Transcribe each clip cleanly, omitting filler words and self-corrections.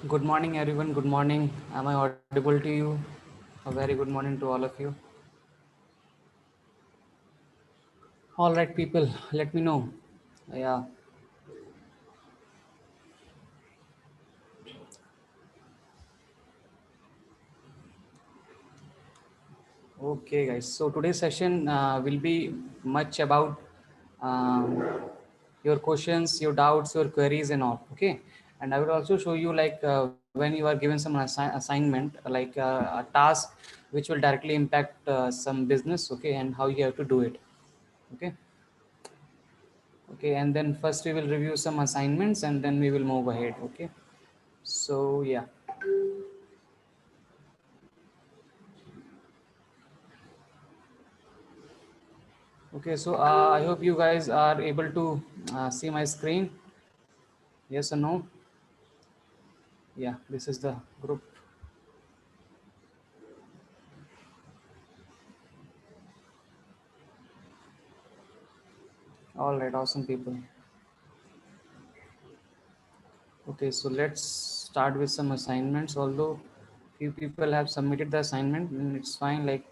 Good morning, everyone. Good morning. Am I audible to you? A very good morning to all of you. All right, people, let me know. Yeah. Okay, guys. So today's session will be much about um, your questions, your doubts, your queries, and all. Okay. And I will also show you like when you are given some assignment, like a task which will directly impact some business. Okay, and how you have to do it. Okay. Okay, and then first we will review some assignments and then we will move ahead. Okay, so yeah. Okay, so I hope you guys are able to see my screen. Yes or no? Yeah, this is the group. All right, awesome people. Okay, so let's start with some assignments. Although few people have submitted the assignment, and it's fine. Like,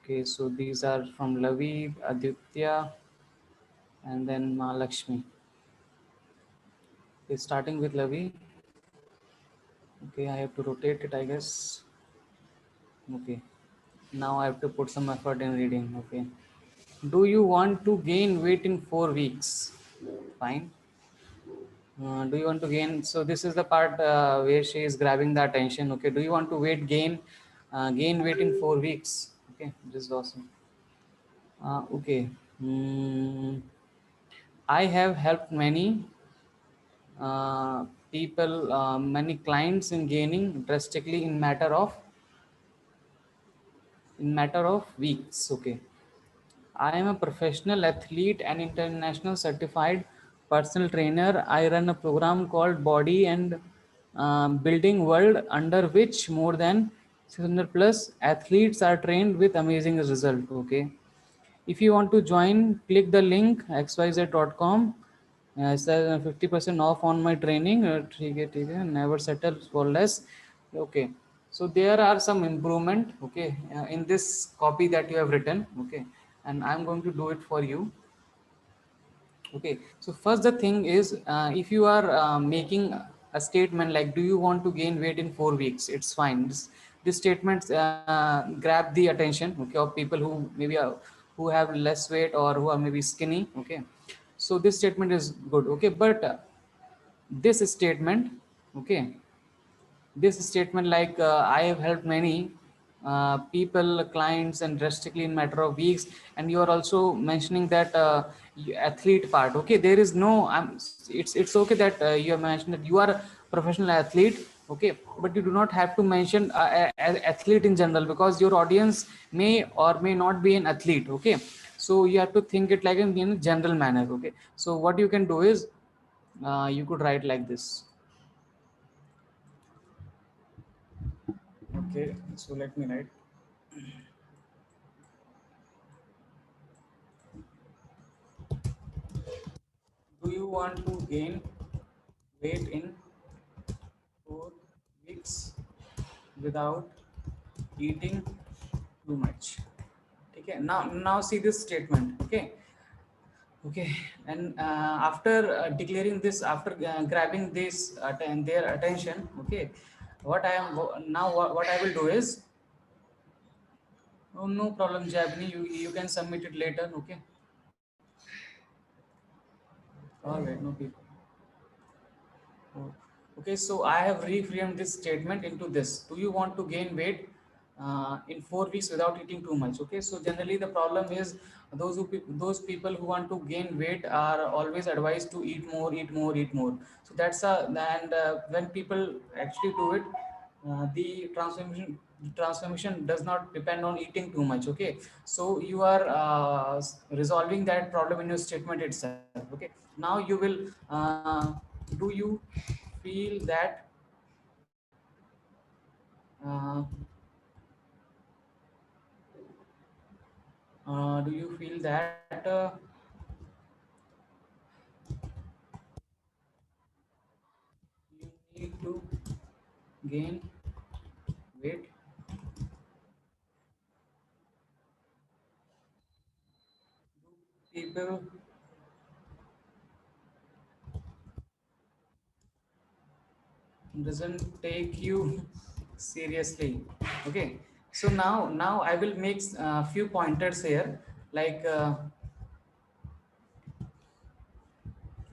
okay, so these are from Lavi, Aditya, and then Mahalakshmi. Okay, starting with Lavi. Okay, I have to rotate it, I guess. Okay, now I have to put some effort in reading. Okay, do you want to gain weight in 4 weeks? Fine. Do you want to gain? So this is the part where she is grabbing the attention. Okay, do you want to gain weight in 4 weeks? Okay, this is awesome. Okay. Hmm. I have helped many uh, people, many clients in gaining drastically in matter of weeks. Okay, I am a professional athlete and international certified personal trainer. I run a program called Body and Building World, under which more than 600 plus athletes are trained with amazing result. Okay, if you want to join, click the link xyz.com. It's 50% off on my training. ठीक है, never settle for less. Okay, so there are some improvement. Okay, in this copy that you have written. Okay, and I'm going to do it for you. Okay, so first the thing is, if you are making a statement like, "Do you want to gain weight in 4 weeks?" It's fine. This statement grab the attention, okay, of people who maybe who have less weight or who are maybe skinny. Okay, so this statement is good. Okay, but this statement, okay, this statement like I have helped many people, clients, and drastically in matter of weeks, and you are also mentioning that athlete part. Okay, there is no it's okay that you have mentioned that you are a professional athlete. Okay, but you do not have to mention athlete in general, because your audience may or may not be an athlete. Okay, so you have to think it like in a general manner. Okay, so what you can do is you could write like this. Okay, so let me write. Do you want to gain weight in 4 weeks without eating too much? Okay. Now see this statement. Okay. Okay. And after declaring this, after grabbing this and their attention. Okay. What I am now, what I will do is, oh, no problem, Jabni. You can submit it later. Okay. All right. No people. Oh, okay, so I have reframed this statement into this. Do you want to gain weight in 4 weeks without eating too much? Okay, so generally the problem is those people who want to gain weight are always advised to eat more, eat more, eat more. So that's a and when people actually do it, the transformation does not depend on eating too much. Okay, so you are resolving that problem in your statement itself. Okay, now you will do you feel that uh, do you feel that you need to gain weight people doesn't take you seriously. Okay, so now I will make a few pointers here, like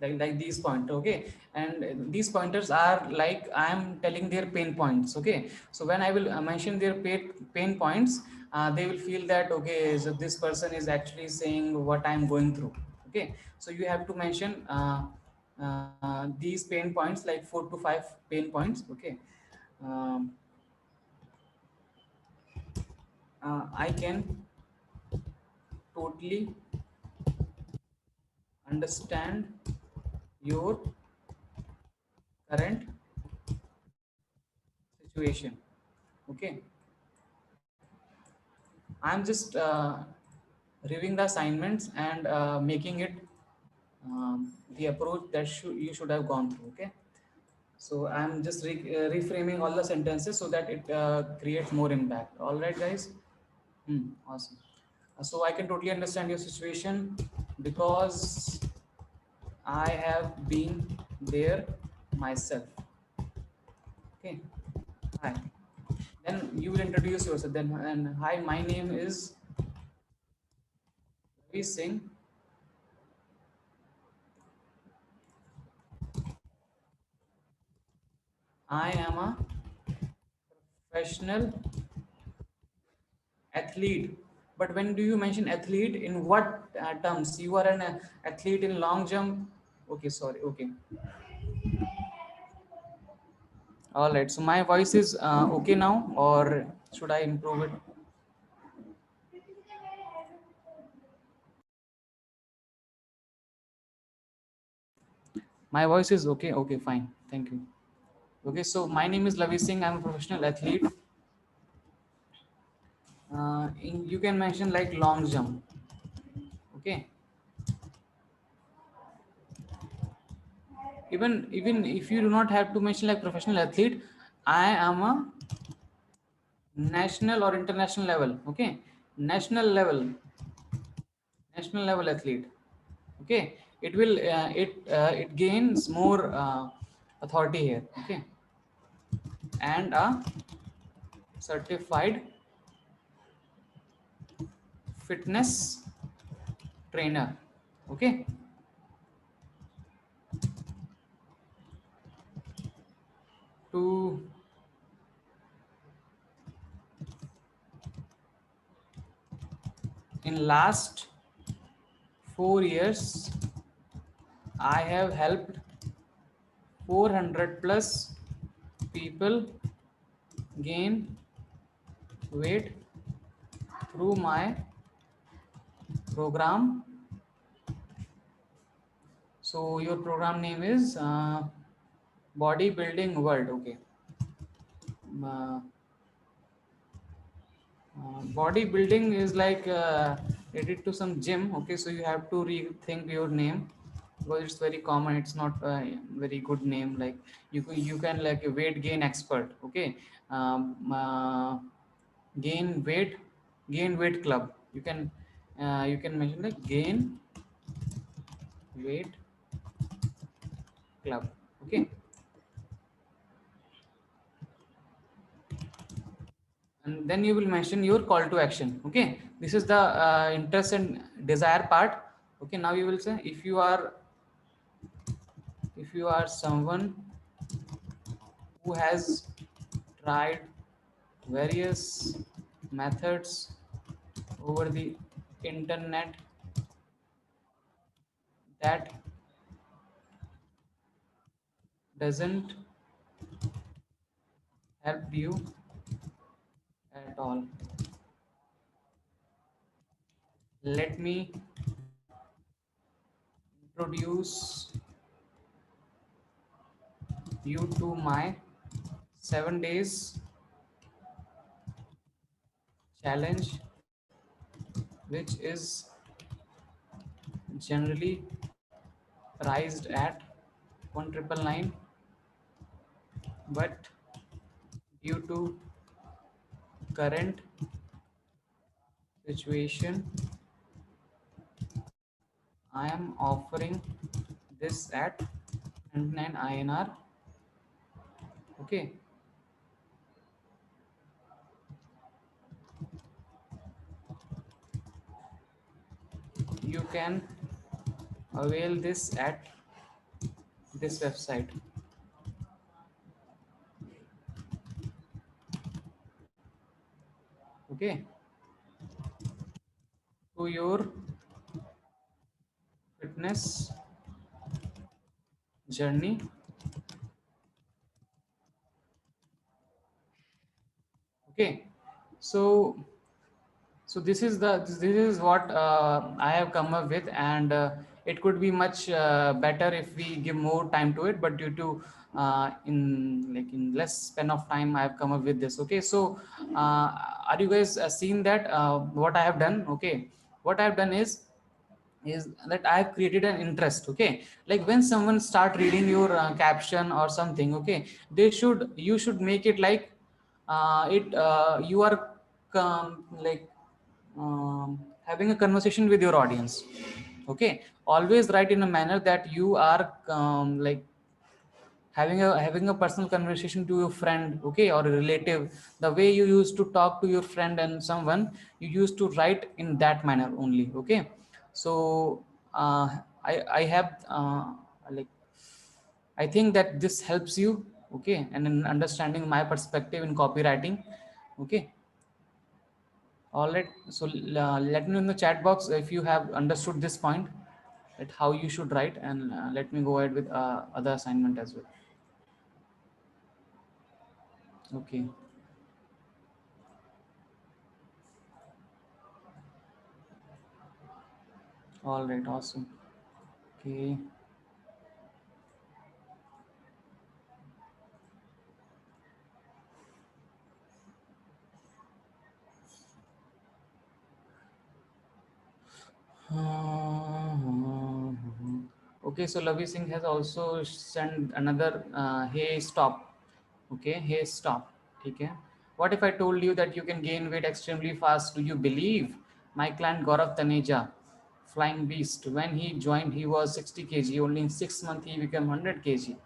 like these points. Okay, and these pointers are like I am telling their pain points. Okay, so when I will mention their pain points, they will feel that okay, so this person is actually saying what I am going through. Okay, so you have to mention these pain points, like 4 to 5 pain points. Okay, um, I can totally understand your current situation. Okay, I'm just reviewing the assignments and making it the approach that you should have gone through. Okay, so I'm just reframing all the sentences so that it creates more impact. All right, guys. Awesome. So I can totally understand your situation because I have been there myself. Okay. Hi. Then you will introduce yourself. Then and hi, my name is Ravi Singh. I am a professional athlete. But when do you mention athlete? In what terms? You are an athlete in long jump. Okay, sorry. Okay. All right. So my voice is okay now, or should I improve it? My voice is okay. Okay, fine. Thank you. Okay, so my name is Lavi Singh. I'm a professional athlete. You can mention like long jump. Okay. Even if you do not have to mention like professional athlete, I am a national or international level. Okay, national level, national level athlete. Okay, it will it gains more authority here. Okay, and a certified fitness trainer. Okay, to in last 4 years I have helped 400 plus people gain weight through my program. So your program name is bodybuilding world. Okay. uh, Bodybuilding is like related to some gym. Okay, so you have to rethink your name because it's very common. It's not a very good name. Like you can like a weight gain expert. Okay, gain weight, gain weight club. You can mention like gain weight club. Okay, and then you will mention your call to action. Okay, this is the interest and desire part. Okay, now you will say if you are someone who has tried various methods over the internet that doesn't help you at all, let me introduce you to my 7 days challenge, which is generally priced at 1999, but due to current situation, I am offering this at 99 INR. Okay, you can avail this at this website. Okay, to your fitness journey. Okay, so this is what I have come up with, and it could be much better if we give more time to it, but due to in less span of time I have come up with this. Okay, so are you guys seeing that what I have done? Okay, what I have done is that I have created an interest. Okay, like when someone start reading your caption or something, okay, you should make it like it you are like having a conversation with your audience. Okay, always write in a manner that you are like having a personal conversation to your friend, okay, or a relative. The way you used to talk to your friend and someone, you used to write in that manner only. Okay, so uh, I have like I think that this helps you, okay, and in understanding my perspective in copywriting. Okay, all right, so let me know in the chat box if you have understood this point, at how you should write, and let me go ahead with other assignment as well. Okay, all right, awesome. Okay. Okay, so Lavi Singh has also sent another hey stop. Okay, hey stop. Okay. What if I told you that you can gain weight extremely fast? Do you believe? My client Gaurav Taneja, flying beast. When he joined, he was 60 kg. Only in 6 months, he became 100 kg.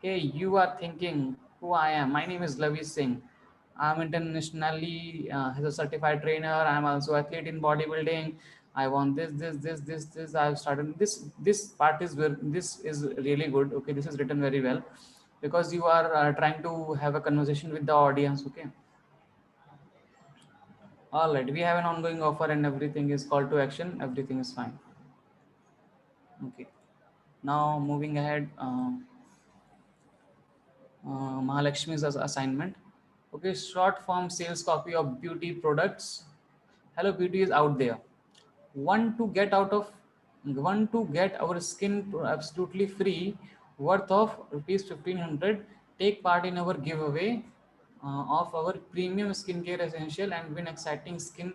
Hey, you are thinking who I am. My name is Lavi Singh. I'm internationally as a certified trainer. I'm also athlete in bodybuilding. I want this. I've started this. This part is where this is really good. Okay, this is written very well because you are trying to have a conversation with the audience. Okay, all right. We have an ongoing offer and everything is call to action. Everything is fine. Okay. Now moving ahead, Mahalakshmi's assignment. Okay, short form sales copy of beauty products. Hello, beauty is out there. Want to get out of want to get our skin absolutely free, worth of rupees 1500. Take part in our giveaway of our premium skincare essential and win exciting skin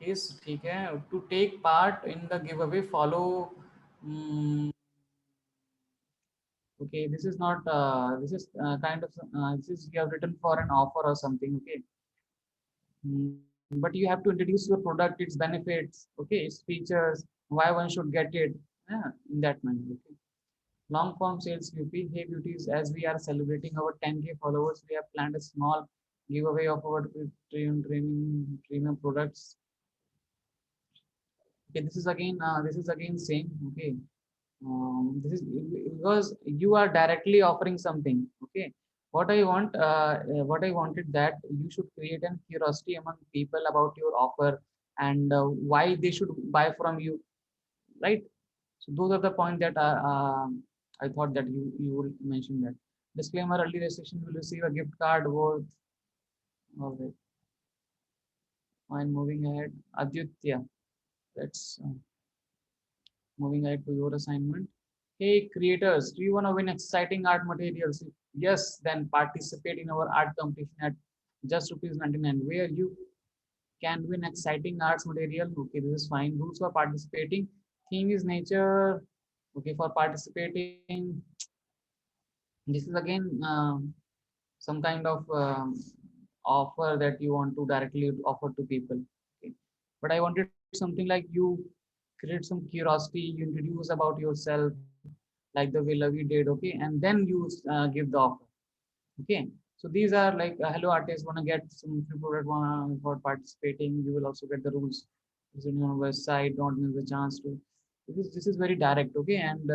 case. ठीक है, to take part in the giveaway follow. mm, okay, this is not this is kind of this is you have written for an offer or something. Okay. But you have to introduce your product, its benefits, okay, its features, why one should get it, yeah, in that manner. Okay. Long form sales QP. Hey beauties, as we are celebrating our 10K followers, we have planned a small giveaway of our premium products. Okay, this is again same. Okay, this is because you are directly offering something. Okay, what I wanted that you should create an curiosity among people about your offer and why they should buy from you, right? So those are the point that I thought that you will mention that. Disclaimer: early registration will receive a gift card worth. All right, fine. Moving ahead, Aditya. Let's moving ahead to your assignment. Hey creators, do you want to win exciting art materials? If yes, then participate in our art competition at just rupees 99, where you can win exciting arts material. Okay, this is fine. Rules for participating. Theme is nature. Okay, for participating, this is again some kind of offer that you want to directly offer to people. Okay. But I wanted something like you create some curiosity, you introduce about yourself, like the way Lavi did, okay, and then you give the offer. Okay, so these are like hello artists want to get some free product for participating. You will also get the rules. It's on your website. Don't miss the chance to. This is very direct. Okay, and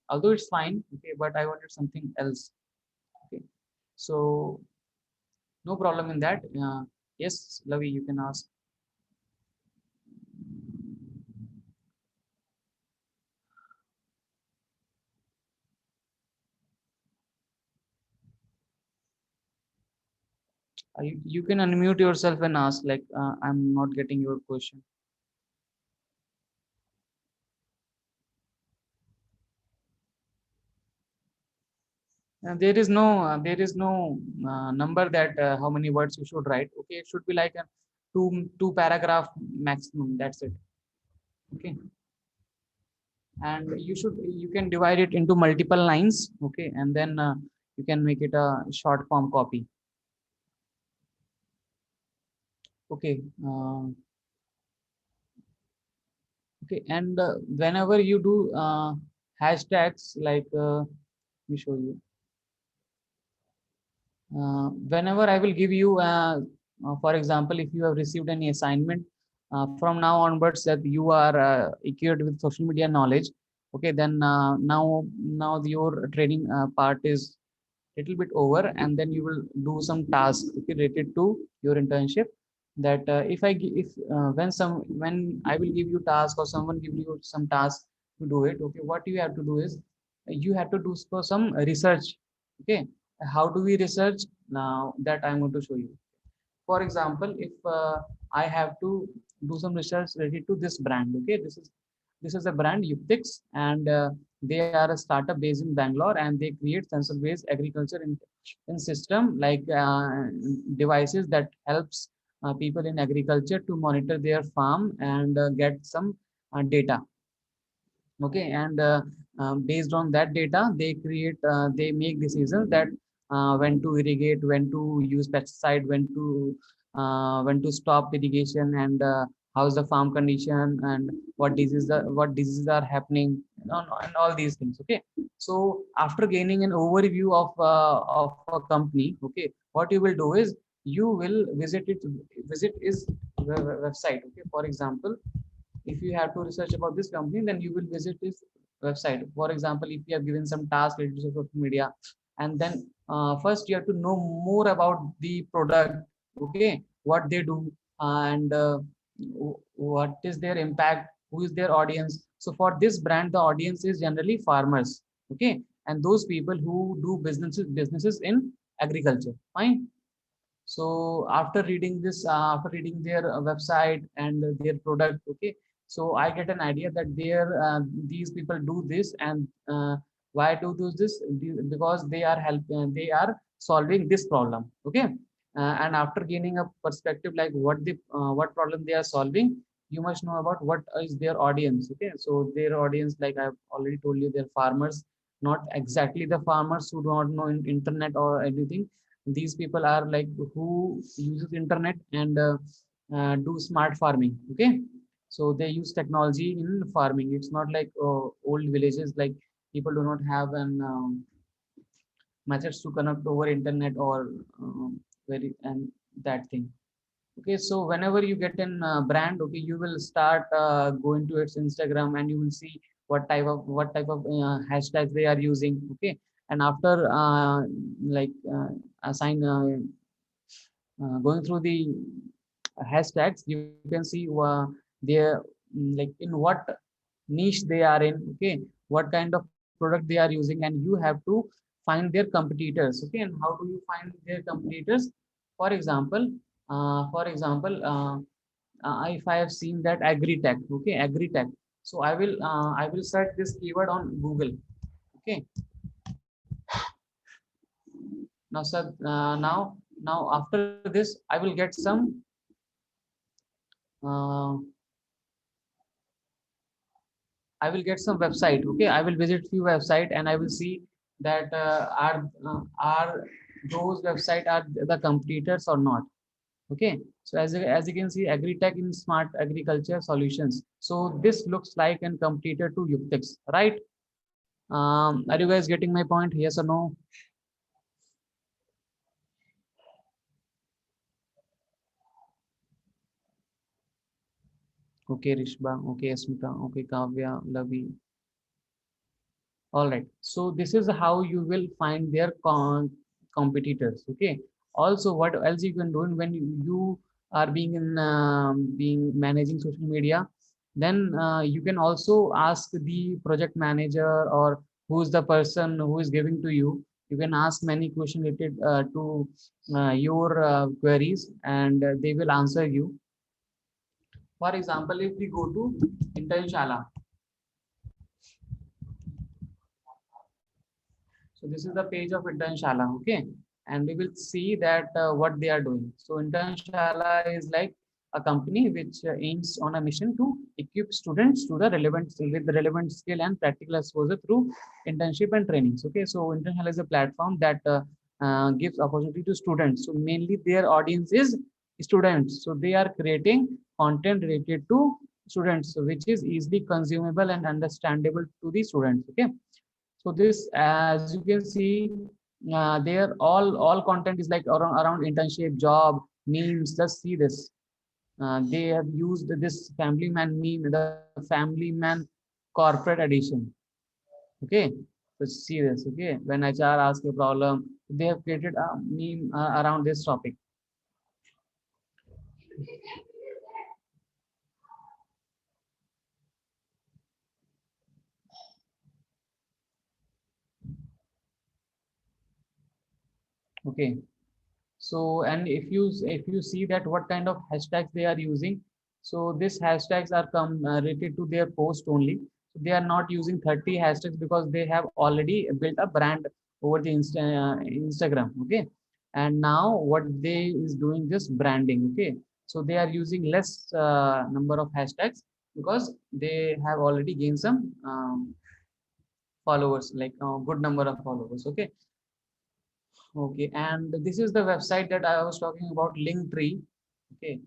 although it's fine. Okay, but I wanted something else. Okay, so no problem in that. Yes, Lavi, you can ask. You can unmute yourself and ask. Like I'm not getting your question. There is no number that how many words you should write. Okay, it should be like a two paragraph maximum. That's it. Okay, and you can divide it into multiple lines. Okay, and then you can make it a short form copy. Okay, okay, and whenever you do hashtags like let me show you. Whenever I will give you, for example, if you have received any assignment from now onwards that you are equipped with social media knowledge, okay, then now your training part is little bit over, and then you will do some tasks okay, related to your internship. That if when I will give you task or someone give you some task to do it, okay, what you have to do is you have to do for some research. Okay, how do we research? Now that I'm going to show you. For example, if I have to do some research related to this brand, okay, this is a brand Uptix, and they are a startup based in Bangalore, and they create sensor based agriculture in system like devices that helps people in agriculture to monitor their farm and get some data. Okay, and based on that data they make decisions that when to irrigate, when to use pesticide, when to stop irrigation, and how's the farm condition, and what diseases are happening, and all these things. Okay, so after gaining an overview of a company, okay, what you will do is you will visit is website. Okay, for example, if you have to research about this company, then you will visit this website. For example, if you have given some task related to social media, and then first you have to know more about the product. Okay, what they do, and what is their impact, who is their audience. So for this brand, the audience is generally farmers. Okay, and those people who do businesses in agriculture. Fine. So after reading their website and their product, okay, so I get an idea that these people do this, and why do this? Because they are solving this problem. Okay, and after gaining a perspective like what problem they are solving, you must know about what is their audience. Okay, so their audience, like I've already told you, they're farmers, not exactly the farmers who do not know internet or anything. These people are like who uses internet and do smart farming. Okay, so they use technology in farming. It's not like old villages, like people do not have an methods to connect over internet or very and that thing. Okay, so whenever you get an brand, okay, you will start going to its Instagram, and you will see what type of hashtags they are using. Okay, and after like assign going through the hashtags, you can see their like in what niche they are in. Okay, what kind of product they are using, and you have to find their competitors. Okay, and how do you find their competitors? For example, if I have seen that agri-tech, okay, agri-tech, so I will search this keyword on Google. Okay, now sir, now after this I will get some uh, I will get some website. Okay, I will visit few website, and I will see that are those website are the competitors or not. Okay, so as you can see, agri-tech in smart agriculture solutions. So this looks like and completed to Yuktix, right? Are you guys getting my point? Yes or no? Okay, Rishba. Okay, Asmita. Okay, Kavya, Lavi. All right. So this is how you will find their competitors. Okay. Also, what else you can do when you are being in being managing social media, then you can also ask the project manager or who's the person who is giving to you. You can ask many questions related to your queries, and they will answer you. For example, if we go to Internshala, so this is the page of Internshala, okay? And we will see that what they are doing. So Internshala is like a company which aims on a mission to equip students to the relevant with the relevant skill and practical exposure through internship and trainings. Okay, so Internshala is a platform that gives opportunity to students. So mainly their audience is students. So they are creating content related to students, which is easily consumable and understandable to the students. Okay, so this, as you can see, there all content is like around internship, job, memes. Just see this. They have used this family man meme, the family man corporate edition. Okay, so see this. Okay, when HR asks a problem, they have created a meme around this topic. Okay, so and if you see that what kind of hashtags they are using, so these hashtags are come related to their post only. So they are not using 30 hashtags because they have already built a brand over the Instagram. Okay, and now what they is doing just branding. Okay, so they are using less number of hashtags because they have already gained some followers, like a good number of followers. Okay, okay, and this is the website that I was talking about, Linktree. Okay,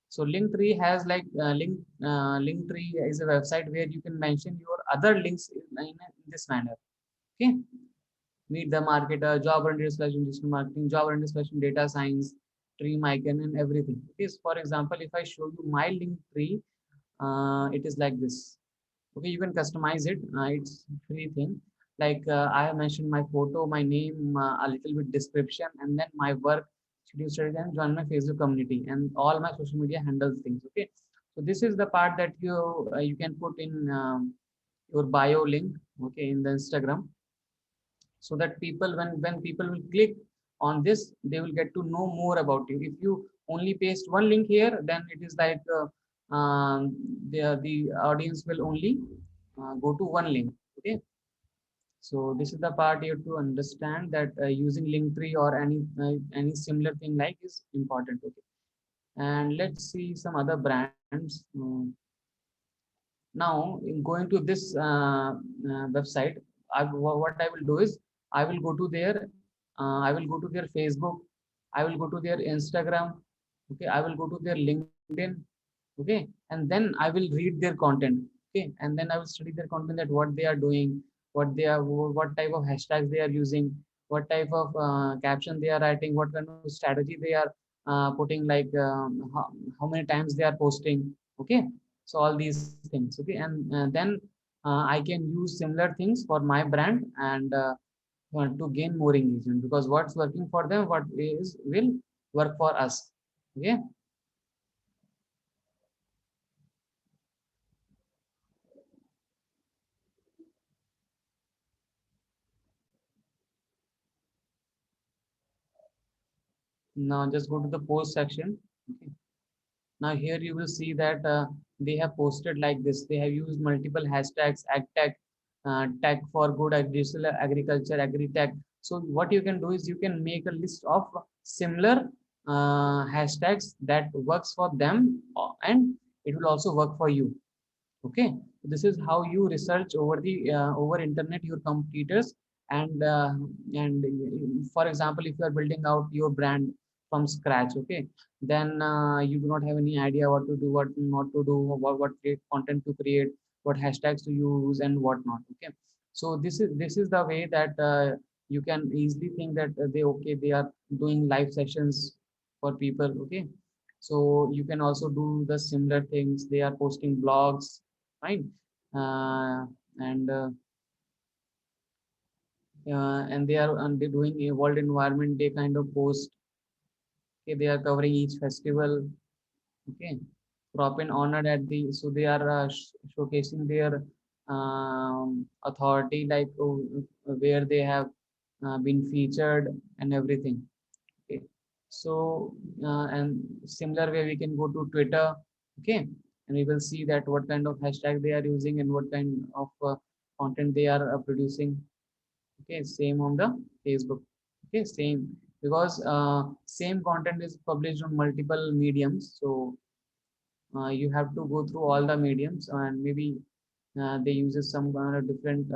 so Linktree has like Linktree is a website where you can mention your other links in this manner. Okay, meet the marketer, job and slash digital marketing, job and slash data science, dream icon, and everything. Okay, so for example, if I show you my Linktree, it is like this. Okay, you can customize it. It's free thing. Like I have mentioned my photo, my name, a little bit description, and then my work, schedule studies, and join my Facebook community, and all my social media handles things. Okay, so this is the part that you can put in your bio link. Okay, in the Instagram, so that people when people will click on this, they will get to know more about you. If you only paste one link here, then it is like the audience will only go to one link. Okay, so this is the part you have to understand, that using Linktree or any similar thing like is important. Okay, and let's see some other brands. Now, in going to this website, what I will do is I will go to their Facebook, I will go to their Instagram, okay, I will go to their LinkedIn, okay, and then I will read their content, okay, and then I will study their content, that what they are doing, what type of hashtags they are using, what type of caption they are writing, what kind of strategy they are putting, like how many times they are posting, okay, so all these things. Okay, and then I can use similar things for my brand, and to gain more engagement, because what's working for them, what is will work for us. Okay, now just go to the post section. Okay, now here you will see that they have posted like this. They have used multiple hashtags, agtech, tech for good, digital agriculture, agri-tech. So what you can do is you can make a list of similar hashtags that works for them, and it will also work for you. Okay, this is how you research over the over internet your competitors, and for example, if you are building out your brand from scratch. Okay, then you do not have any idea what to do, what not to do, what create content to create, what hashtags to use and what not. Okay, so this is the way that you can easily think that they are doing live sessions for people. Okay, so you can also do the similar things. They are posting blogs, right? Uh, and uh, and they're doing a world environment day kind of post. Okay, they are covering each festival. Okay, Propin honored at the, so they are showcasing their authority, like where they have been featured and everything. Okay, so and similar way we can go to Twitter. Okay, and we will see that what kind of hashtag they are using and what kind of content they are producing. Okay, same on the Facebook. Okay, same, because same content is published on multiple mediums, so you have to go through all the mediums, and maybe they uses some different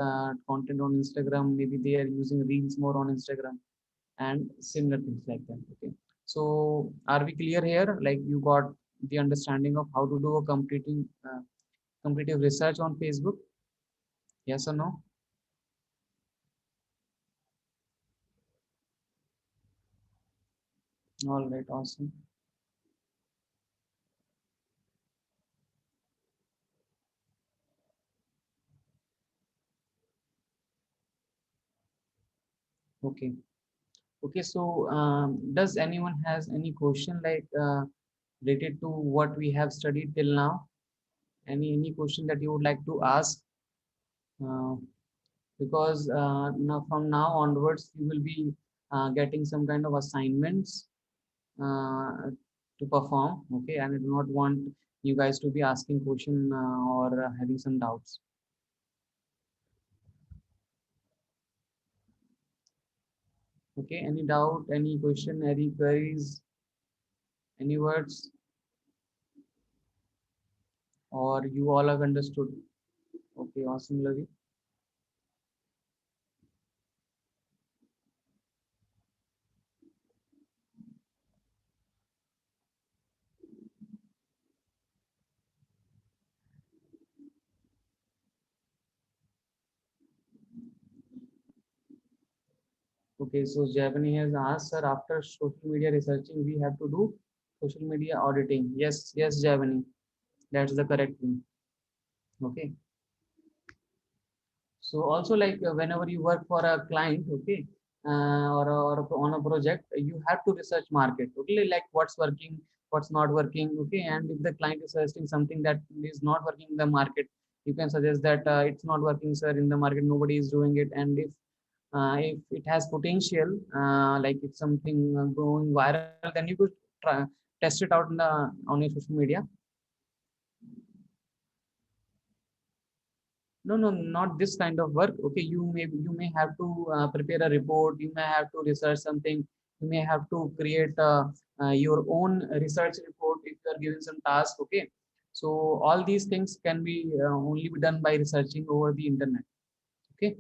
content on Instagram. Maybe they are using reels more on Instagram and similar things like that. Okay, so are we clear here? Like, you got the understanding of how to do a competitive research on Facebook? Yes or no? All right, awesome. Okay. Okay, so does anyone has any question, like related to what we have studied till now? Any question that you would like to ask? Uh, because now, from now onwards, you will be getting some kind of assignments uh, to perform. Okay, and I do not want you guys to be asking question or having some doubts. Okay, any doubt, any question, any queries, any words, or you all have understood? Okay, awesome, Lavi. Okay, so Japanese has asked, sir, after social media researching, we have to do social media auditing. Yes, yes, Japanese, that's the correct thing. Okay. So also, like whenever you work for a client, okay, or on a project, you have to research market. Okay, like what's working, what's not working. Okay, and if the client is suggesting something that is not working in the market, you can suggest that it's not working, sir, in the market. Nobody is doing it, and if it has potential, like if something going viral, then you could try, test it out on your social media. No, no, not this kind of work. Okay, you may have to prepare a report. You may have to research something. You may have to create your own research report if you are given some task. Okay, so all these things can be only be done by researching over the internet. Okay.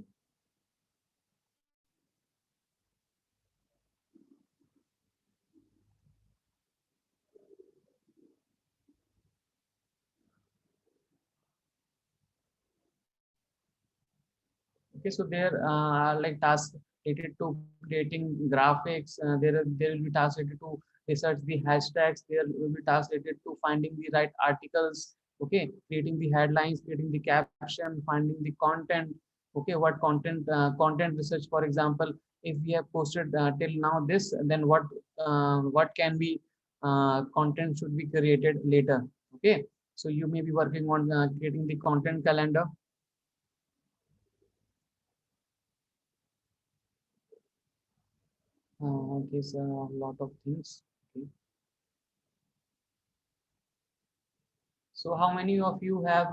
Okay, so there are like tasks related to creating graphics. There will be tasks related to research the hashtags. There will be tasks related to finding the right articles. Okay, creating the headlines, creating the caption, finding the content. Okay, what content research, for example, if we have posted till now this, then what can be content should be created later. Okay, so you may be working on creating the content calendar. Okay, so a lot of things. Okay. So how many of you have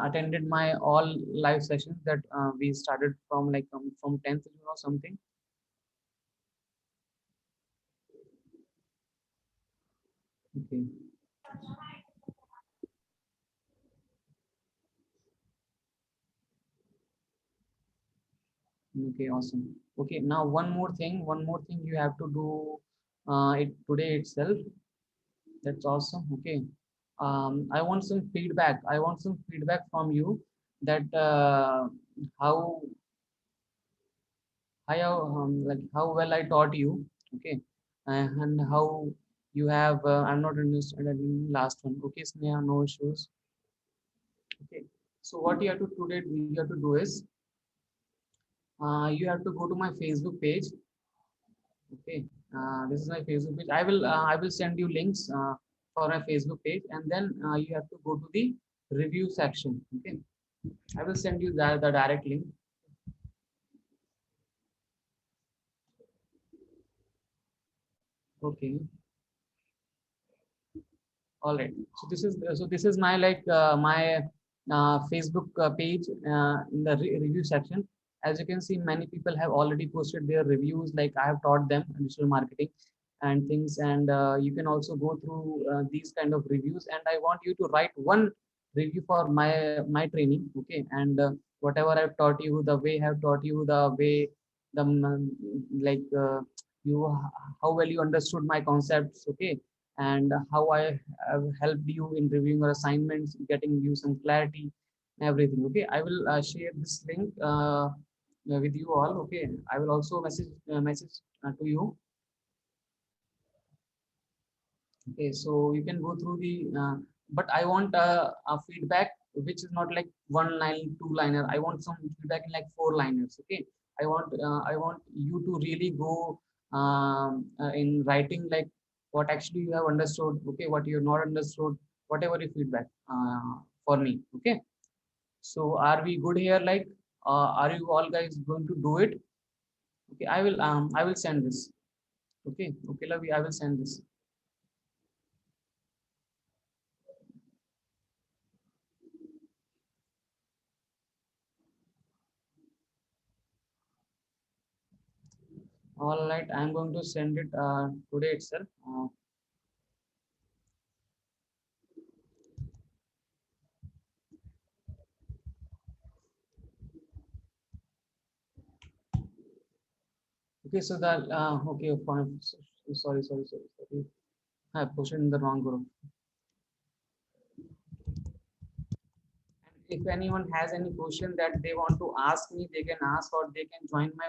attended my all live sessions that we started from, like from 10th June or something? Okay. Okay, awesome. Okay, now one more thing you have to do. it today itself. That's awesome. Okay. I want some feedback. I want some feedback from you that how like how well I taught you. Okay. And how you have. I'm not understanding last one. Okay, Sneha, no issues. Okay. So what you have to today you have to do is you have to go to my Facebook page. Okay, this is my Facebook page. I will send you links for my Facebook page, and then you have to go to the review section. Okay, I will send you the direct link. Okay, all right. So this is my my Facebook page in the review section. As you can see, many people have already posted their reviews. Like I have taught them digital marketing and things, and you can also go through these kind of reviews. And I want you to write one review for my training. Okay, and whatever I've taught you, the way I've taught you, the way the like you how well you understood my concepts. Okay, and how I have helped you in reviewing your assignments, getting you some clarity, everything. Okay, I will share this link with you all. Okay, I will also message to you. Okay, so you can go through the, but I want a feedback which is not like one line, two liner. I want some feedback in like four liners. Okay, I want you to really go in writing like what actually you have understood. Okay, what you have not understood, whatever your feedback for me. Okay, so are we good here? Like, are you all guys going to do it? Okay, I will send this. Okay, okay, Lavi, I will send this. All right, I'm going to send it today itself. Okay, so that okay, fine. Sorry. I posted in the wrong group. And if anyone has any question that they want to ask me, they can ask or they can join my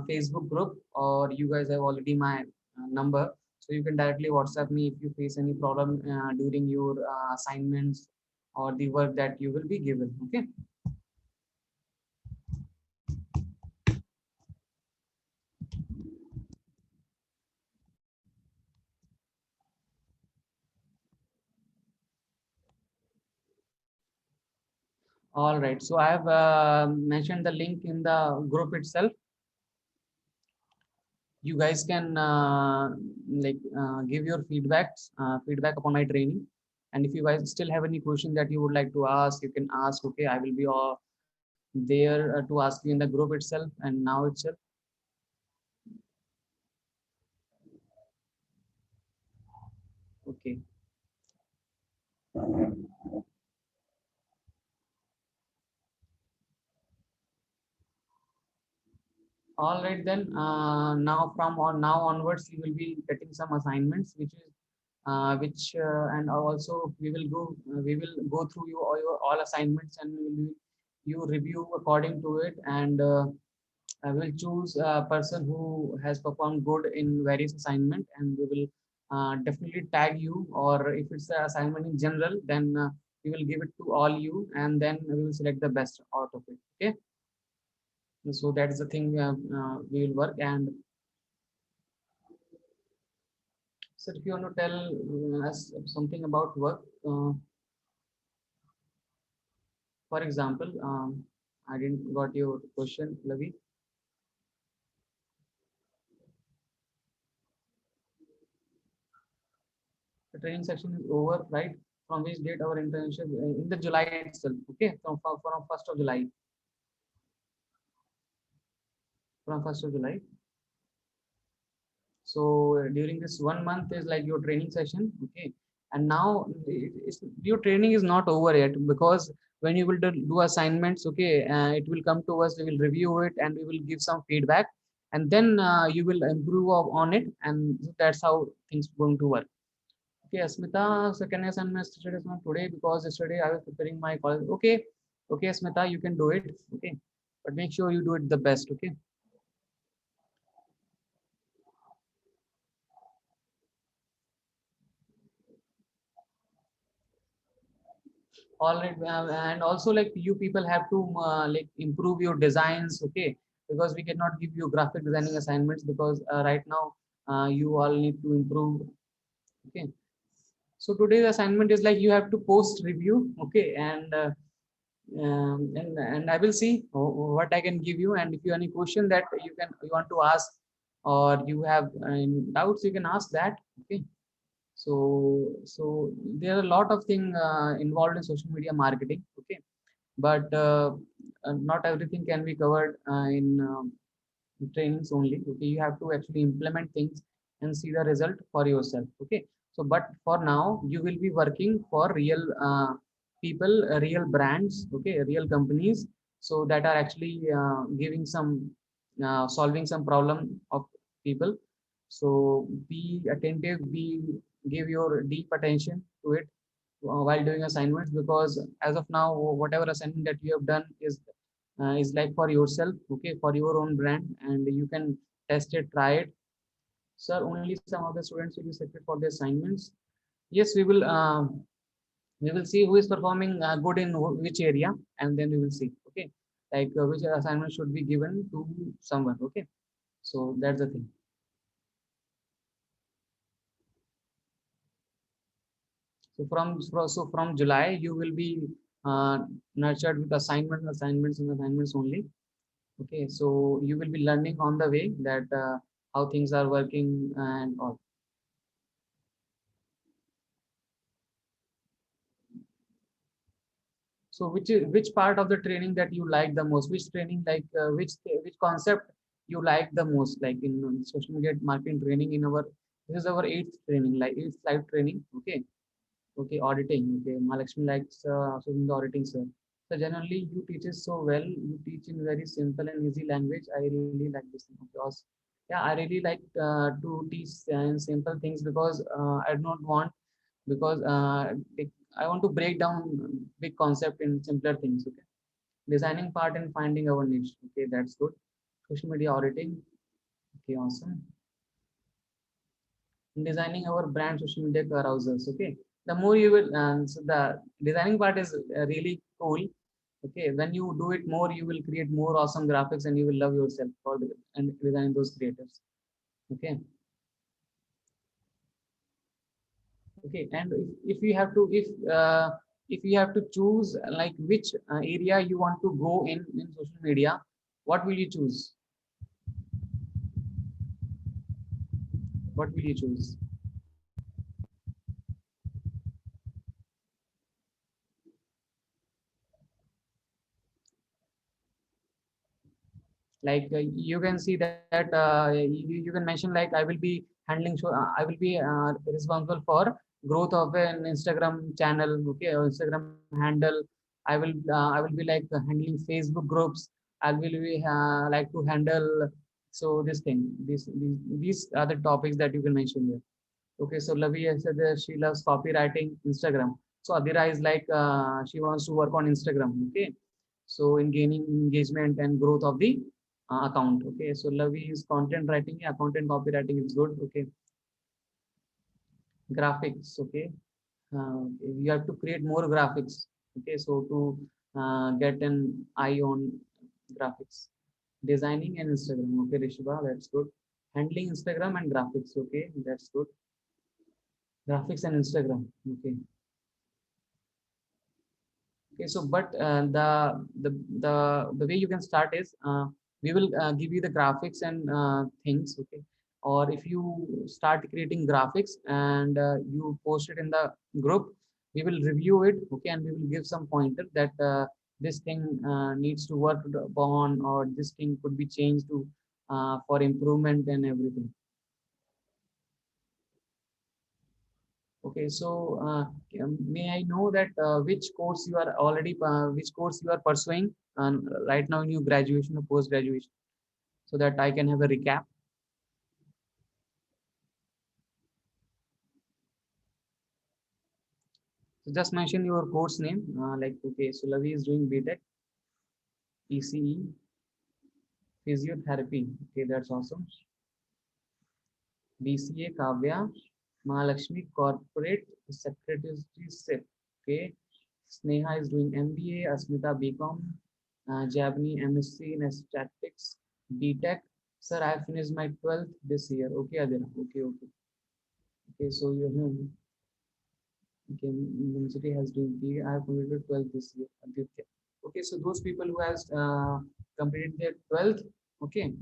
Facebook group. Or you guys have already my number, so you can directly WhatsApp me if you face any problem during your assignments or the work that you will be given. Okay. All right. So I have mentioned the link in the group itself. You guys can give your feedback upon my training. And if you guys still have any question that you would like to ask, you can ask. Okay, I will be there to ask you in the group itself and now itself. Okay. All right, then now from on now onwards you will be getting some assignments which and also we will go through your all assignments, and you review according to it. And I will choose a person who has performed good in various assignment, and we will definitely tag you. Or if it's an assignment in general, then we will give it to all you, and then we will select the best out of it. Okay, so that's the thing we will work. And so, if you want to tell us something about work, for example, I didn't got your question, Lavi. The training section is over, right? From which date our internship in the July itself? Okay, from 1st of July. From 1st of July. So during this 1 month is like your training session. Okay, and now your training is not over yet, because when you will do assignments, okay, it will come to us. We will review it and we will give some feedback. and then you will improve on it, and that's how things going to work. Okay, Asmita, so can I send my studies on today because yesterday I was preparing my college. Okay, okay, Asmita, you can do it. Okay, but make sure you do it the best. Okay. All right, and also like you people have to like improve your designs. Okay, because we cannot give you graphic designing assignments because right now you all need to improve. Okay, so today's assignment is like you have to post review. Okay, and I will see what I can give you. And if you have any question that you want to ask, or you have doubts, you can ask that. Okay. So there are a lot of things involved in social media marketing. Okay, but not everything can be covered in trainings only. Okay, you have to actually implement things and see the result for yourself. Okay, so but for now you will be working for real people, real brands. Okay, real companies, so that are actually giving some solving some problem of people. So be attentive, be give your deep attention to it while doing assignments, because as of now whatever assignment that you have done is like for yourself. Okay, for your own brand, and you can test it, try it. Sir, only some of the students will be selected for the assignments. Yes, we will see who is performing good in which area, and then we will see. Okay, like which assignment should be given to someone. Okay, so that's the thing. So from July you will be uh, nurtured with assignments only. Okay, so you will be learning on the way that how things are working and all. So which part of the training that you like the most? Which training, like which concept you like the most? Like in social media marketing training, in our this is our eighth training, like eighth live training. Okay, okay, auditing. Okay, Mahalakshmi likes the auditing, sir. So generally, you teaches so well. You teach in very simple and easy language. I really like this thing of yours. Yeah, I really like to teach in simple things because I do not want because I want to break down big concept in simpler things. Okay, designing part and finding our niche. Okay, that's good. Social media auditing. Okay, awesome. Designing our brand social media carousels. Okay, the more you will so the designing part is really cool. Okay, when you do it more, you will create more awesome graphics and you will love yourself for and designing those creators. Okay, okay, and if you have to if you have to choose like which area you want to go in social media, what will you choose? What will you choose? Like you can see that you can mention like I will be handling I will be responsible for growth of an Instagram channel. Okay, or Instagram handle. I will be like handling Facebook groups. I will be like to handle. So this thing, these are the topics that you can mention here. Okay, so Lavi said that she loves copywriting Instagram. So Adira is like she wants to work on Instagram. Okay, so in gaining engagement and growth of the account. Okay, so Lavi is content writing. Yeah, content copywriting is good. Okay, graphics. Okay, you have to create more graphics. Okay, so to get an eye on graphics, designing and Instagram. Okay, Rishiba, that's good. Handling Instagram and graphics. Okay, that's good. Graphics and Instagram. Okay. Okay, so but the way you can start is we will give you the graphics and things. Okay, or if you start creating graphics and you post it in the group, we will review it. Okay, and we will give some pointer that this thing needs to work upon, or this thing could be changed to for improvement and everything. Okay, so may I know that which course you are already, which course you are pursuing right now in your graduation or post graduation? so that I can have a recap. So just mention your course name. Like, okay, so Lavi is doing BTech, PCE, physiotherapy. Okay, that's awesome. BCA Kavya, Mahalakshmi Corporate Secretaryship. Okay, Sneha is doing MBA, Asmita BCom, Jabni MSc in Statistics, BTech. Sir, I finished my 12th this year. Okay, Adira. Okay, okay. Okay, so you know, okay, university has doing B. I have completed 12th this year. Aditya. Okay, so those people who has completed their 12th. Okay,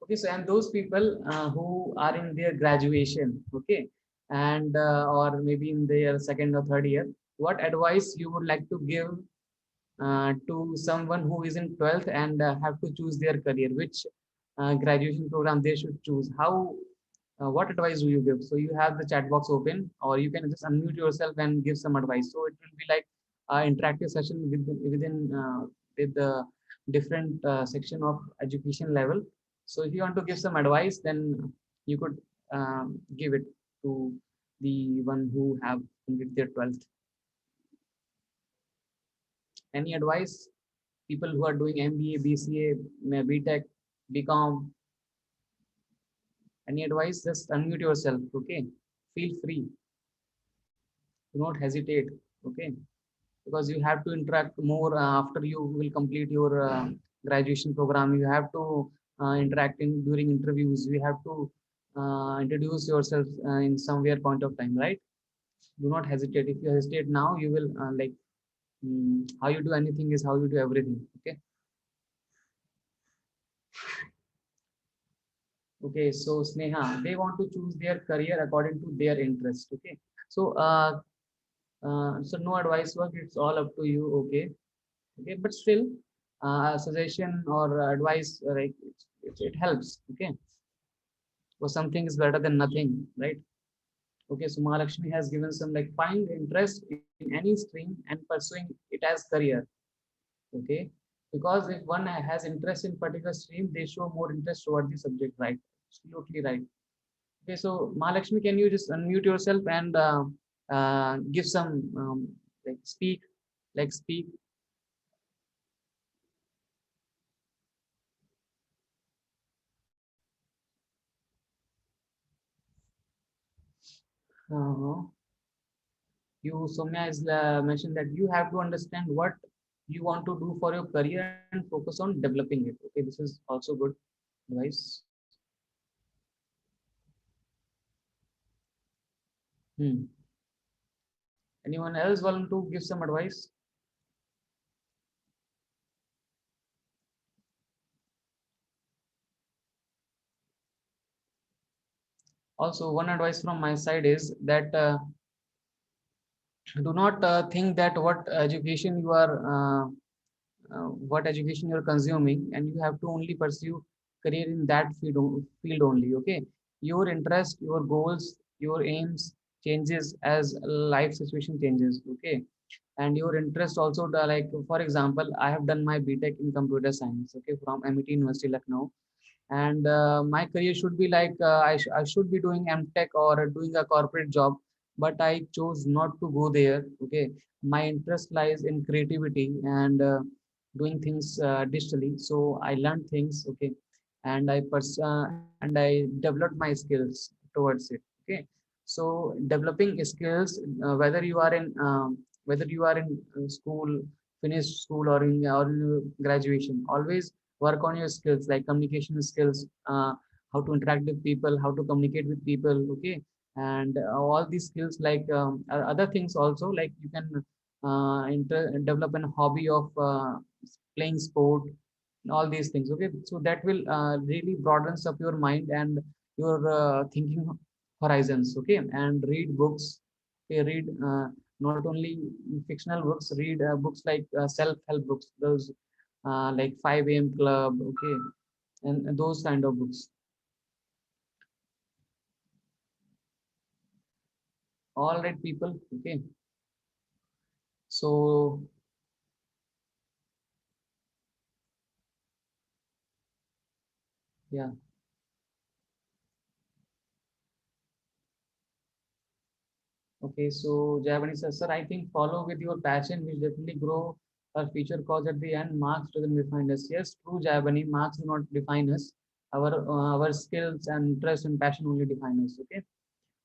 okay, so and those people who are in their graduation, okay, and or maybe in their second or third year, what advice you would like to give to someone who is in 12th and have to choose their career, which graduation program they should choose, how what advice do you give? So you have the chat box open, or you can just unmute yourself and give some advice. So it will be like interactive session with the different section of education level. So if you want to give some advice, then you could give it to the one who have completed their 12th. Any advice? People who are doing MBA, BCA, BTech, BCom, any advice? Just unmute yourself, okay? Feel free. Do not hesitate, okay? Because you have to interact more after you will complete your graduation program. You have to interact in during interviews. You have to introduce yourself in somewhere point of time, right? Do not hesitate. If you hesitate now, you will how you do anything is how you do everything. Okay. Okay. So Sneha, they want to choose their career according to their interest. Okay. So so no advice work. It's all up to you. Okay. Okay, but still suggestion or advice like it helps. Okay, so something is better than nothing, right? Okay, so Mahalakshmi has given some like find interest in any stream and pursuing it as career. Okay, because if one has interest in particular stream, they show more interest toward the subject, right? Absolutely right. Okay, so Mahalakshmi, can you just unmute yourself and give some like speak. uh, you Soumya is mentioned that you have to understand what you want to do for your career and focus on developing it. Okay, this is also good advice. Hmm. Anyone else want to give some advice? Also, one advice from my side is that do not think that what education you are consuming, and you have to only pursue career in that field only. Okay, your interest, your goals, your aims changes as life situation changes. Okay, and your interest also like for example, I have done my BTech in computer science, okay, from MIT University Lucknow, and my career should be like I should be doing MTech or doing a corporate job, but I chose not to go there. Okay, my interest lies in creativity and doing things digitally. So I learned things, okay, and I developed my skills towards it. Okay, so developing skills, whether you are in school, finished school, or in graduation, always work on your skills like communication skills, how to interact with people, how to communicate with people. Okay, and all these skills like other things also, like you can develop a hobby of playing sport, all these things. Okay, so that will really broadens up your mind and your thinking horizons. Okay, and read books. Okay, read not only fictional books, read books like self-help books, those like 5 a.m. club. Okay, and those kind of books. All right, people. Okay, so Yeah. Okay, so Javani says, sir, I think follow with your passion will definitely grow our future cause at the end. Marks doesn't define us. Yes, true, Javani. Marks do not define us. Our skills and interest and passion only define us. Okay.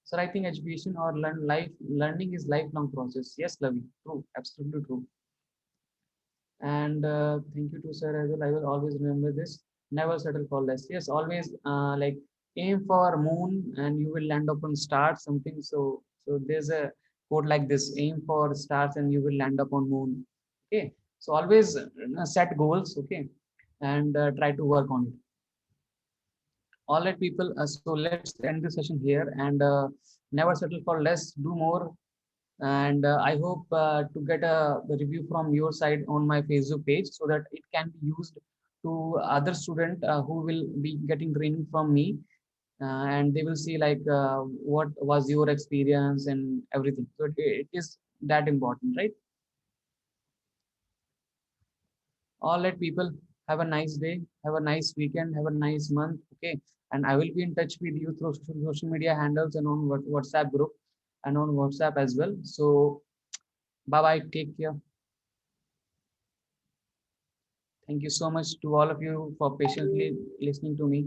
So I think education or learning is lifelong process. Yes, Lavi. True. Absolutely true. And thank you to sir as well. I will always remember this. Never settle for less. Yes, always like aim for moon and you will land up on stars. Something so there's a quote like this: aim for stars and you will land up on moon. Okay, so always set goals. Okay, and try to work on it. All right, people. So let's end the session here and never settle for less. Do more and I hope to get a review from your side on my Facebook page so that it can be used to other student who will be getting training from me and they will see like what was your experience and everything. So it is that important, right? All right, people, have a nice day, have a nice weekend, have a nice month. Okay, and I will be in touch with you through social media handles and on WhatsApp group and on WhatsApp as well. So bye bye, take care. Thank you so much to all of you for patiently listening to me.